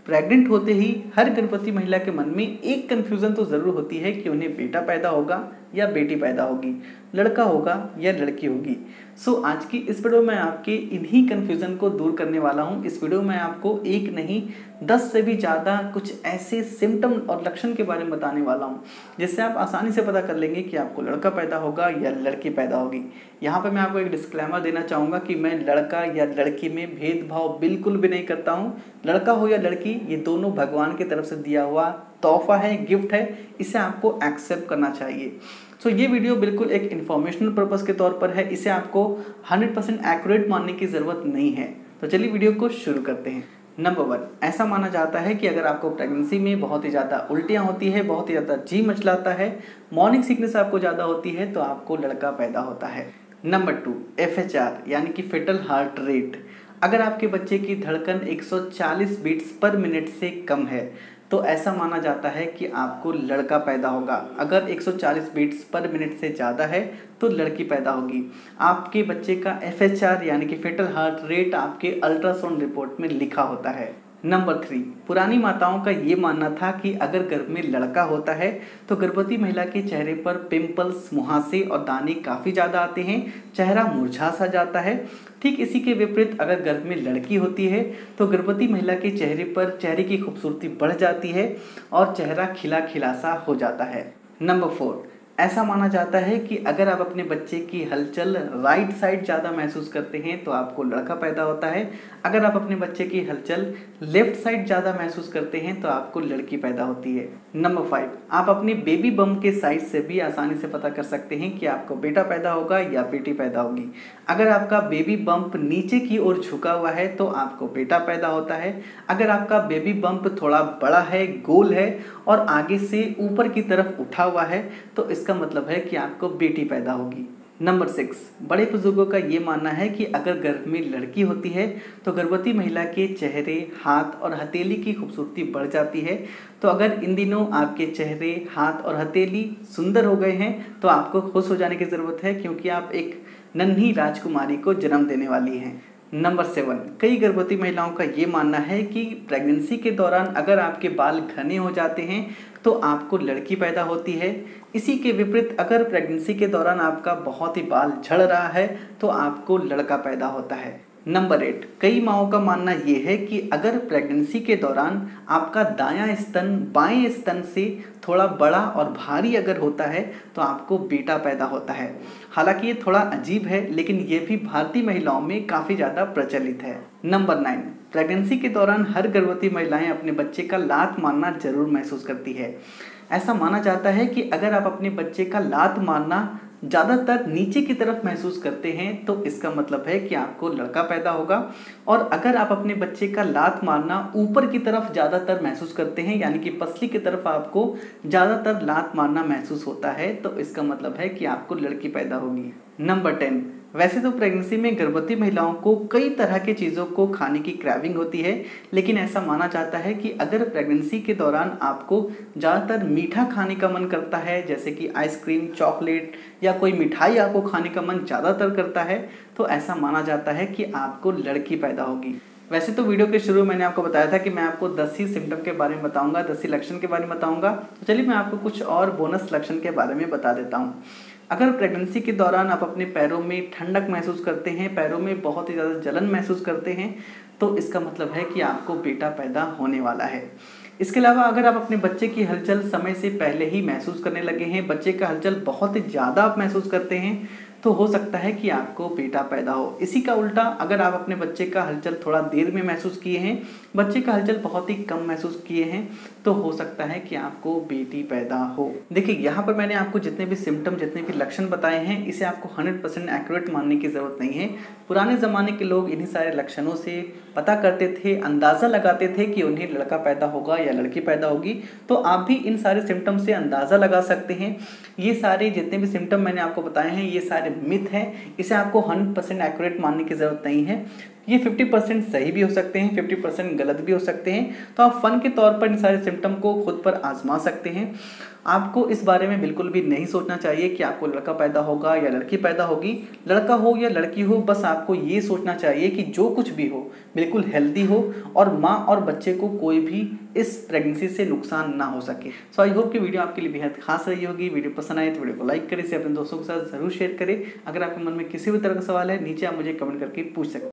Pregnant होते ही हर गर्भवती महिला के मन में एक कन्फ्यूज़न तो ज़रूर होती है कि उन्हें बेटा पैदा होगा या बेटी पैदा होगी, लड़का होगा या लड़की होगी। आज की इस वीडियो में आपके इन्हीं कन्फ्यूज़न को दूर करने वाला हूँ। इस वीडियो में आपको एक नहीं 10 से भी ज़्यादा कुछ ऐसे सिम्टम और लक्षण के बारे में बताने वाला हूँ जिससे आप आसानी से पता कर लेंगे कि आपको लड़का पैदा होगा या लड़की पैदा होगी। यहाँ पर मैं आपको एक डिस्क्लेमर देना चाहूँगा कि मैं लड़का या लड़की में भेदभाव बिल्कुल भी नहीं करता हूँ। लड़का हो या लड़की, ये दोनों भगवान की तरफ से दिया हुआ तोहफा है, गिफ्ट है, इसे आपको एक्सेप्ट करना चाहिए। ये वीडियो बिल्कुल एक इन्फॉर्मेशनल पर्पस के तौर पर है, इसे आपको 100% एक्यूरेट मानने की ज़रूरत नहीं है। चलिए वीडियो को शुरू करते हैं। नंबर 1, ऐसा माना जाता है कि अगर आपको प्रेगनेंसी में बहुत ही ज़्यादा उल्टियाँ होती है, बहुत ही ज़्यादा जी मचलाता है, मॉर्निंग सिकनेस आपको ज़्यादा होती है, तो आपको लड़का पैदा होता है। नंबर 2, FHR यानी कि फेटल हार्ट रेट। अगर आपके बच्चे की धड़कन 140 बीट्स पर मिनट से कम है तो ऐसा माना जाता है कि आपको लड़का पैदा होगा। अगर 140 बीट्स पर मिनट से ज़्यादा है तो लड़की पैदा होगी। आपके बच्चे का FHR यानी कि फेटल हार्ट रेट आपके अल्ट्रासाउंड रिपोर्ट में लिखा होता है। नंबर 3, पुरानी माताओं का ये मानना था कि अगर गर्भ में लड़का होता है तो गर्भवती महिला के चेहरे पर पिंपल्स, मुहासे और दाने काफ़ी ज़्यादा आते हैं, चेहरा मुरझा सा जाता है। ठीक इसी के विपरीत अगर गर्भ में लड़की होती है तो गर्भवती महिला के चेहरे पर चेहरे की खूबसूरती बढ़ जाती है और चेहरा खिला खिला सा हो जाता है। नंबर 4, ऐसा माना जाता है कि अगर आप अपने बच्चे की हलचल राइट साइड ज़्यादा महसूस करते हैं तो आपको लड़का पैदा होता है। अगर आप अपने बच्चे की हलचल लेफ्ट साइड ज़्यादा महसूस करते हैं तो आपको लड़की पैदा होती है। नंबर 5, आप अपने बेबी बम्प के साइज से भी आसानी से पता कर सकते हैं कि आपको बेटा पैदा होगा या बेटी पैदा होगी। अगर आपका बेबी बम्प नीचे की ओर झुका हुआ है तो आपको बेटा पैदा होता है। अगर आपका बेबी बम्प थोड़ा बड़ा है, गोल है और आगे से ऊपर की तरफ उठा हुआ है तो इसका मतलब है कि आपको बेटी पैदा होगी। नंबर 6, बड़े बुजुर्गों का ये मानना है कि अगर गर्भ में लड़की होती है तो गर्भवती महिला के चेहरे, हाथ और हथेली की खूबसूरती बढ़ जाती है। तो अगर इन दिनों आपके चेहरे, हाथ और हथेली सुंदर हो गए हैं तो आपको खुश हो जाने की ज़रूरत है, क्योंकि आप एक नन्ही राजकुमारी को जन्म देने वाली हैं। नंबर 7, कई गर्भवती महिलाओं का ये मानना है कि प्रेगनेंसी के दौरान अगर आपके बाल घने हो जाते हैं तो आपको लड़की पैदा होती है। इसी के विपरीत अगर प्रेगनेंसी के दौरान आपका बहुत ही बाल झड़ रहा है तो आपको लड़का पैदा होता है। नंबर 8, कई माँओं का मानना ये है कि अगर प्रेगनेंसी के दौरान आपका दायां स्तन बाएं स्तन से थोड़ा बड़ा और भारी अगर होता है तो आपको बेटा पैदा होता है। हालांकि ये थोड़ा अजीब है लेकिन ये भी भारतीय महिलाओं में काफ़ी ज़्यादा प्रचलित है। नंबर 9, प्रेगनेंसी के दौरान हर गर्भवती महिलाएं अपने बच्चे का लात मारना जरूर महसूस करती है। ऐसा माना जाता है कि अगर आप अपने बच्चे का लात मारना ज़्यादातर नीचे की तरफ महसूस करते हैं तो इसका मतलब है कि आपको लड़का पैदा होगा, और अगर आप अपने बच्चे का लात मारना ऊपर की तरफ ज़्यादातर महसूस करते हैं यानी कि पसली की तरफ आपको ज़्यादातर लात मारना महसूस होता है तो इसका मतलब है कि आपको लड़की पैदा होगी। नंबर 10, वैसे तो प्रेगनेंसी में गर्भवती महिलाओं को कई तरह की चीज़ों को खाने की क्रेविंग होती है, लेकिन ऐसा माना जाता है कि अगर प्रेगनेंसी के दौरान आपको ज़्यादातर मीठा खाने का मन करता है, जैसे कि आइसक्रीम, चॉकलेट या कोई मिठाई आपको खाने का मन ज़्यादातर करता है, तो ऐसा माना जाता है कि आपको लड़की पैदा होगी। वैसे तो वीडियो के शुरू में मैंने आपको बताया था कि मैं आपको 10 ही सिम्टम के बारे में बताऊंगा, 10 ही लक्षण के बारे में बताऊंगा। तो चलिए मैं आपको कुछ और बोनस लक्षण के बारे में बता देता हूँ। अगर प्रेगनेंसी के दौरान आप अपने पैरों में ठंडक महसूस करते हैं, पैरों में बहुत ही ज़्यादा जलन महसूस करते हैं, तो इसका मतलब है कि आपको बेटा पैदा होने वाला है। इसके अलावा अगर आप अपने बच्चे की हलचल समय से पहले ही महसूस करने लगे हैं, बच्चे का हलचल बहुत ही ज़्यादा आप महसूस करते हैं, तो हो सकता है कि आपको बेटा पैदा हो। इसी का उल्टा अगर आप अपने बच्चे का हलचल थोड़ा देर में महसूस किए हैं, बच्चे का हलचल बहुत ही कम महसूस किए हैं, तो हो सकता है कि आपको बेटी पैदा हो। देखिए यहाँ पर मैंने आपको जितने भी सिम्टम, जितने भी लक्षण बताए हैं, इसे आपको 100% एक्यूरेट मानने की ज़रूरत नहीं है। पुराने ज़माने के लोग इन्हीं सारे लक्षणों से पता करते थे, अंदाज़ा लगाते थे कि उन्हें लड़का पैदा होगा या लड़की पैदा होगी। तो आप भी इन सारे सिम्टम से अंदाज़ा लगा सकते हैं। ये सारे जितने भी सिम्टम मैंने आपको बताए हैं ये सारे मिथ हैं, इसे आपको 100% एक्यूरेट मानने की ज़रूरत नहीं है। ये 50% सही भी हो सकते हैं, 50% गलत भी हो सकते हैं। तो आप फन के तौर पर इन सारे सिम्टम को खुद पर आजमा सकते हैं। आपको इस बारे में बिल्कुल भी नहीं सोचना चाहिए कि आपको लड़का पैदा होगा या लड़की पैदा होगी। लड़का हो या लड़की हो, बस आपको ये सोचना चाहिए कि जो कुछ भी हो बिल्कुल हेल्दी हो और माँ और बच्चे को कोई भी इस प्रेगनेंसी से नुकसान ना हो सके। सो आई होप कि वीडियो आपके लिए बेहद खास रही होगी। वीडियो पसंद आए तो वीडियो को लाइक करें, इसे अपने दोस्तों के साथ जरूर शेयर करें। अगर आपके मन में किसी भी तरह का सवाल है नीचे आप मुझे कमेंट करके पूछ सकते हैं।